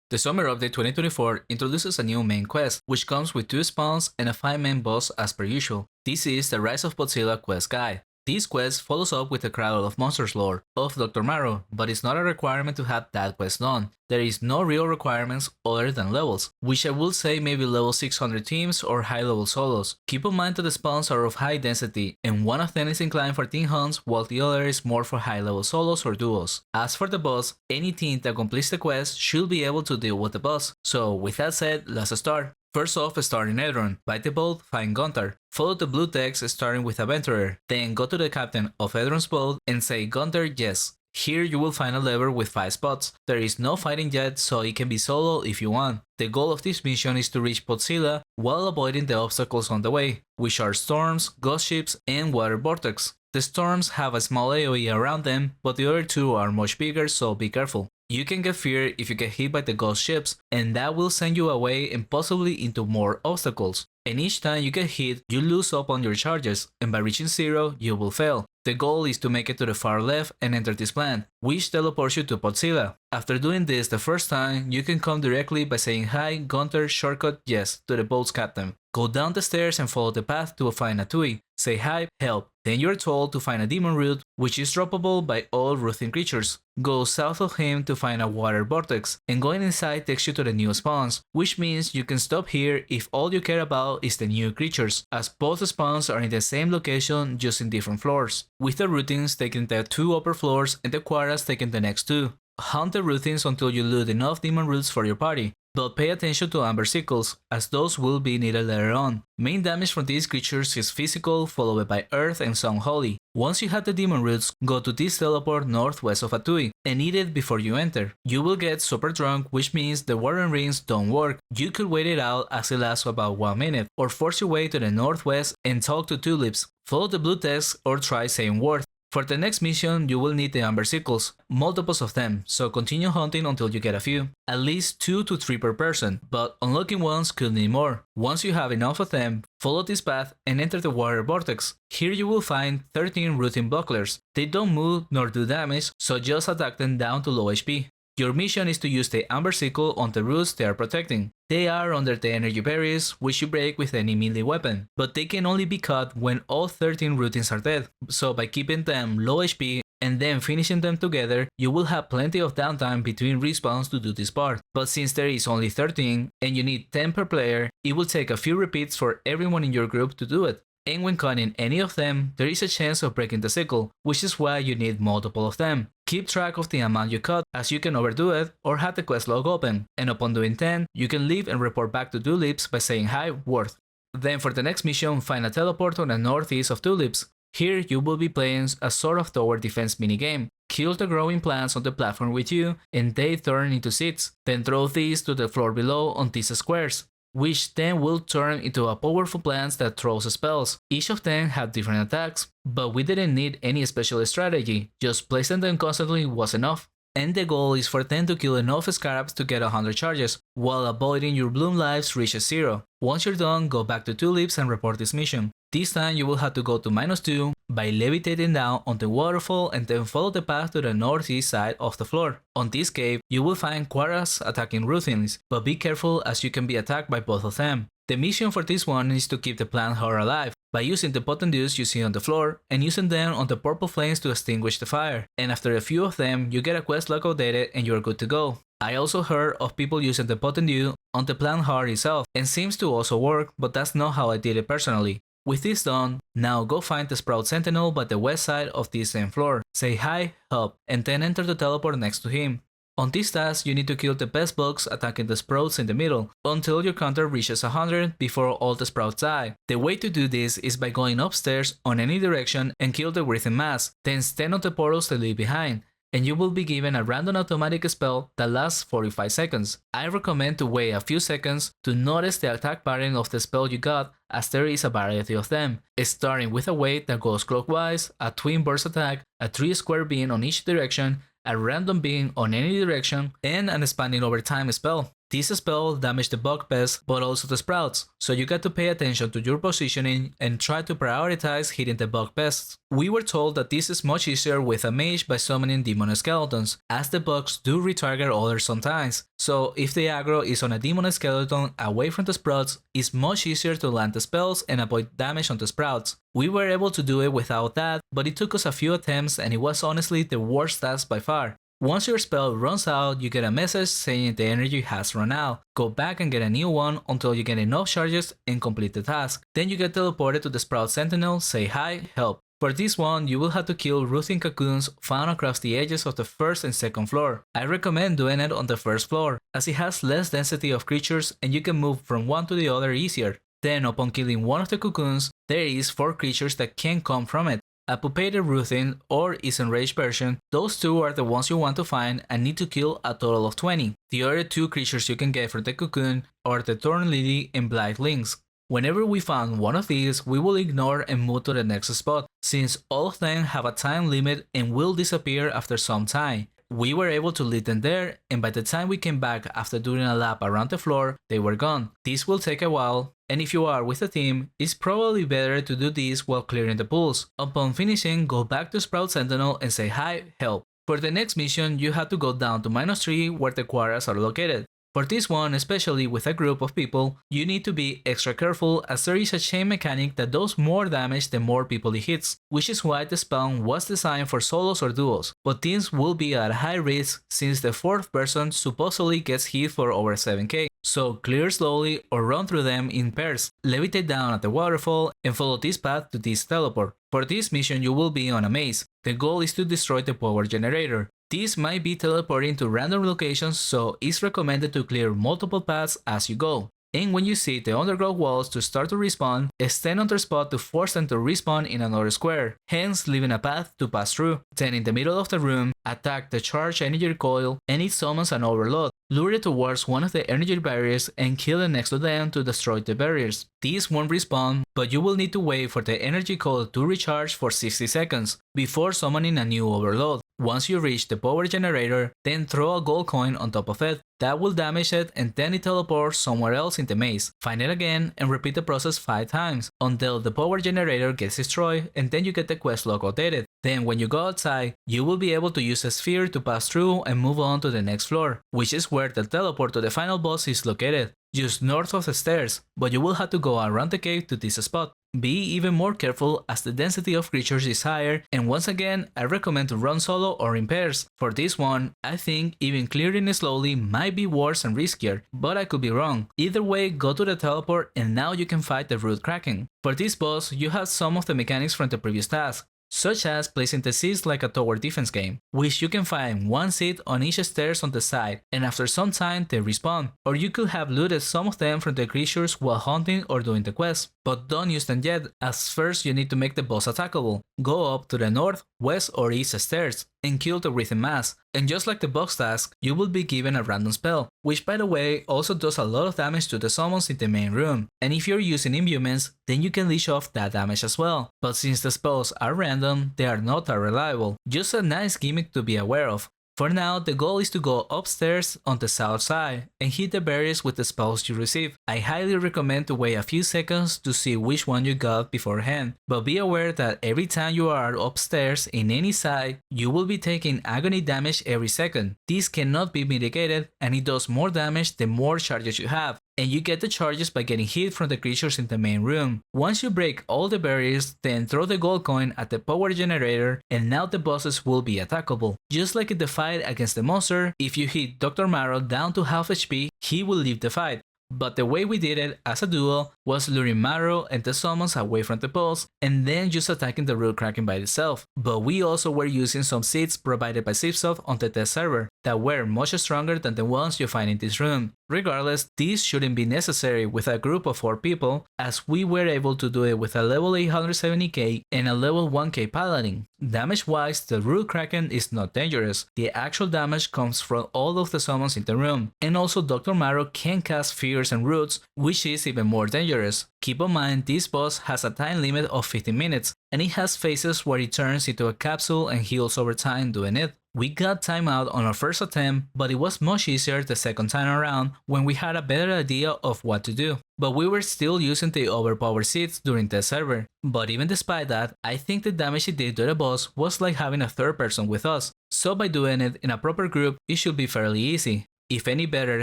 The Summer Update 2024 introduces a new main quest, which comes with 2 spawns and a 5-man boss as per usual. This is the Rise of Podzilla quest guide. This quest follows up with the Cradle of Monsters lore of Dr. Marrow, but it's not a requirement to have that quest done. There is no real requirements other than levels, which I would say maybe level 600 teams or high level solos. Keep in mind that the spawns are of high density, and one of them is inclined for team hunts while the other is more for high level solos or duos. As for the boss, any team that completes the quest should be able to deal with the boss. So with that said, let's start. First off, start in Edron, bite the boat, find Gunter. Follow the blue text starting with Adventurer, then go to the captain of Edron's boat and say Gunter yes. Here you will find a lever with 5 spots. There is no fighting yet, so it can be solo if you want. The goal of this mission is to reach Podzilla while avoiding the obstacles on the way, which are storms, ghost ships, and water vortex. The storms have a small AoE around them, but the other two are much bigger, so be careful. You can get feared if you get hit by the ghost ships, and that will send you away and possibly into more obstacles. And each time you get hit, you lose up on your charges, and by reaching 0, you will fail. The goal is to make it to the far left and enter this plant, which teleports you to Podzilla. After doing this the first time, you can come directly by saying hi, Gunter, shortcut yes to the boat's captain. Go down the stairs and follow the path to find a Tui. Say hi, help. Then you're told to find a demon root, which is droppable by all rooting creatures. Go south of him to find a water vortex, and going inside takes you to the new spawns, which means you can stop here if all you care about is the new creatures, as both spawns are in the same location just in different floors, with the routines taking the 2 upper floors and the quarras taking the next 2. Hunt the routines until you loot enough demon roots for your party, but pay attention to amber sickles, as those will be needed later on. Main damage from these creatures is physical, followed by earth and some holy. Once you have the demon roots, go to this teleport northwest of Atui, and eat it before you enter. You will get super drunk, which means the water rings don't work. You could wait it out as it lasts about 1 minute, or force your way to the northwest and talk to tulips. Follow the blue text or try saying word. For the next mission, you will need the amber sickles, multiples of them, so continue hunting until you get a few. At least 2 to 3 per person, but unlucky ones could need more. Once you have enough of them, follow this path and enter the water vortex. Here you will find 13 rooting bucklers. They don't move nor do damage, so just attack them down to low HP. Your mission is to use the amber sickle on the roots they are protecting. They are under the energy barriers, which you break with any melee weapon, but they can only be cut when all 13 routines are dead, so by keeping them low HP and then finishing them together, you will have plenty of downtime between respawns to do this part. But since there is only 13 and you need 10 per player, it will take a few repeats for everyone in your group to do it. And when cutting any of them, there is a chance of breaking the sickle, which is why you need multiple of them. Keep track of the amount you cut, as you can overdo it or have the quest log open, and upon doing 10, you can leave and report back to Tulips by saying hi, worth. Then for the next mission, find a teleport on the northeast of Tulips. Here you will be playing a sort of tower defense minigame. Kill the growing plants on the platform with you, and they turn into seeds. Then throw these to the floor below on these squares, which then will turn into a powerful plants that throws spells. Each of them have different attacks, but we didn't need any special strategy, just placing them constantly was enough. And the goal is for them to kill enough scarabs to get 100 charges, while avoiding your bloom lives reaches 0. Once you're done, go back to Tulips and report this mission. This time you will have to go to -2 by levitating down on the waterfall and then follow the path to the northeast side of the floor. On this cave, you will find quarras attacking routines, but be careful as you can be attacked by both of them. The mission for this one is to keep the plant heart alive by using the potent dews you see on the floor and using them on the purple flames to extinguish the fire. And after a few of them, you get a quest log updated and you're good to go. I also heard of people using the potent dew on the plant heart itself, and seems to also work, but that's not how I did it personally. With this done, now go find the Sprout Sentinel by the west side of this same floor, say hi, help, and then enter the teleport next to him. On this task, you need to kill the best bugs attacking the sprouts in the middle, until your counter reaches 100 before all the sprouts die. The way to do this is by going upstairs on any direction and kill the breathing mass, then stand on the portals they leave behind, and you will be given a random automatic spell that lasts 45 seconds. I recommend to wait a few seconds to notice the attack pattern of the spell you got, as there is a variety of them, starting with a wave that goes clockwise, a twin burst attack, a 3 square beam on each direction, a random beam on any direction, and an expanding over time spell. This spell damaged the bug pest but also the sprouts, so you got to pay attention to your positioning and try to prioritize hitting the bug pests. We were told that this is much easier with a mage by summoning demon skeletons, as the bugs do retarget others sometimes, so if the aggro is on a demon skeleton away from the sprouts, it's much easier to land the spells and avoid damage on the sprouts. We were able to do it without that, but it took us a few attempts and it was honestly the worst task by far. Once your spell runs out, you get a message saying the energy has run out. Go back and get a new one until you get enough charges and complete the task. Then you get teleported to the Sprout Sentinel, say hi, help. For this one, you will have to kill rooting cocoons found across the edges of the first and second floor. I recommend doing it on the first floor, as it has less density of creatures and you can move from one to the other easier. Then upon killing one of the cocoons, there is 4 creatures that can come from it. A pupated rooting or its enraged version, those 2 are the ones you want to find and need to kill a total of 20. The other 2 creatures you can get from the cocoon are the Thorn Lily and Blight Lynx. Whenever we found one of these, we will ignore and move to the next spot, since all of them have a time limit and will disappear after some time. We were able to leave them there, and by the time we came back after doing a lap around the floor, they were gone. This will take a while, and if you are with a team, it's probably better to do this while clearing the pools. Upon finishing, go back to Sprout Sentinel and say hi, help. For the next mission, you have to go down to -3 where the quarters are located. For this one, especially with a group of people, you need to be extra careful as there is a chain mechanic that does more damage the more people it hits, which is why the spawn was designed for solos or duos, but teams will be at high risk since the 4th person supposedly gets hit for over 7k. So clear slowly or run through them in pairs, levitate down at the waterfall and follow this path to this teleport. For this mission you will be on a maze. The goal is to destroy the power generator. This might be teleporting to random locations, so it's recommended to clear multiple paths as you go. And when you see the underground walls to start to respawn, stand on their spot to force them to respawn in another square, hence leaving a path to pass through. Then in the middle of the room, attack the charged energy coil and it summons an overload. Lure it towards one of the energy barriers and kill it next to them to destroy the barriers. These won't respawn, but you will need to wait for the energy coil to recharge for 60 seconds before summoning a new overload. Once you reach the power generator, then throw a gold coin on top of it. That will damage it and then it teleports somewhere else in the maze. Find it again and repeat the process 5 times until the power generator gets destroyed and then you get the quest log updated. Then when you go outside, you will be able to use a sphere to pass through and move on to the next floor, which is where the teleport to the final boss is located, just north of the stairs, but you will have to go around the cave to this spot. Be even more careful as the density of creatures is higher, and once again, I recommend to run solo or in pairs. For this one, I think even clearing it slowly might be worse and riskier, but I could be wrong. Either way, go to the teleport and now you can fight the Rootkraken. For this boss, you have some of the mechanics from the previous task, such as placing the seeds like a tower defense game, which you can find 1 seed on each stairs on the side, and after some time they respawn. Or you could have looted some of them from the creatures while hunting or doing the quest, but don't use them yet, as first you need to make the boss attackable. Go up to the north, west or east stairs and kill the Rhythm Mass, and just like the boss task, you will be given a random spell, which by the way also does a lot of damage to the summons in the main room, and if you're using imbuements, then you can leash off that damage as well. But since the spells are random, they are not that reliable, just a nice gimmick to be aware of. For now, the goal is to go upstairs on the south side and hit the barriers with the spells you receive. I highly recommend to wait a few seconds to see which one you got beforehand, but be aware that every time you are upstairs in any side, you will be taking agony damage every second. This cannot be mitigated and it does more damage the more charges you have. And you get the charges by getting hit from the creatures in the main room. Once you break all the barriers, then throw the gold coin at the power generator and now the bosses will be attackable. Just like in the fight against the monster, if you hit Dr. Marrow down to half HP, he will leave the fight. But the way we did it as a duo was luring Marrow and the summons away from the pulse and then just attacking the Rootkraken by itself. But we also were using some seeds provided by Zipsoft on the test server that were much stronger than the ones you find in this room. Regardless, this shouldn't be necessary with a group of 4 people, as we were able to do it with a level 870k and a level 1k paladin. Damage wise, the Rootkraken is not dangerous. The actual damage comes from all of the summons in the room, and also Dr. Marrow can cast fears and roots, which is even more dangerous. Keep in mind this boss has a time limit of 15 minutes, and it has phases where it turns into a capsule and heals over time doing it. We got timed out on our first attempt, but it was much easier the second time around when we had a better idea of what to do. But we were still using the overpowered seeds during test server. But even despite that, I think the damage it did to the boss was like having a third person with us, so by doing it in a proper group, it should be fairly easy. If any better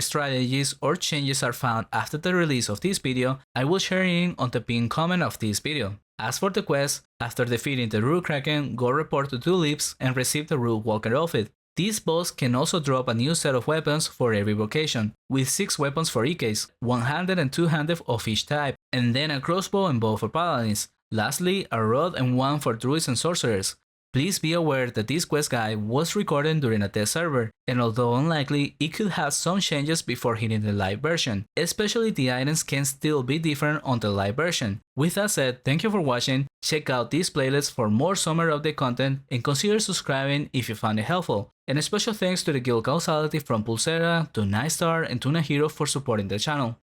strategies or changes are found after the release of this video, I will share it on the pinned comment of this video. As for the quest, after defeating the Rootkraken, go report to 2 Lips and receive the Root Walker outfit. This boss can also drop a new set of weapons for every vocation, with 6 weapons for each case, one-handed and two-handed of each type, and then a crossbow and bow for paladins. Lastly, a rod and one for druids and sorcerers. Please be aware that this quest guide was recorded during a test server, and although unlikely, it could have some changes before hitting the live version, especially the items can still be different on the live version. With that said, thank you for watching, check out this playlist for more summer update content, and consider subscribing if you found it helpful. And a special thanks to the guild Causality from Podzilla, to Nightstar and Tuna Hero for supporting the channel.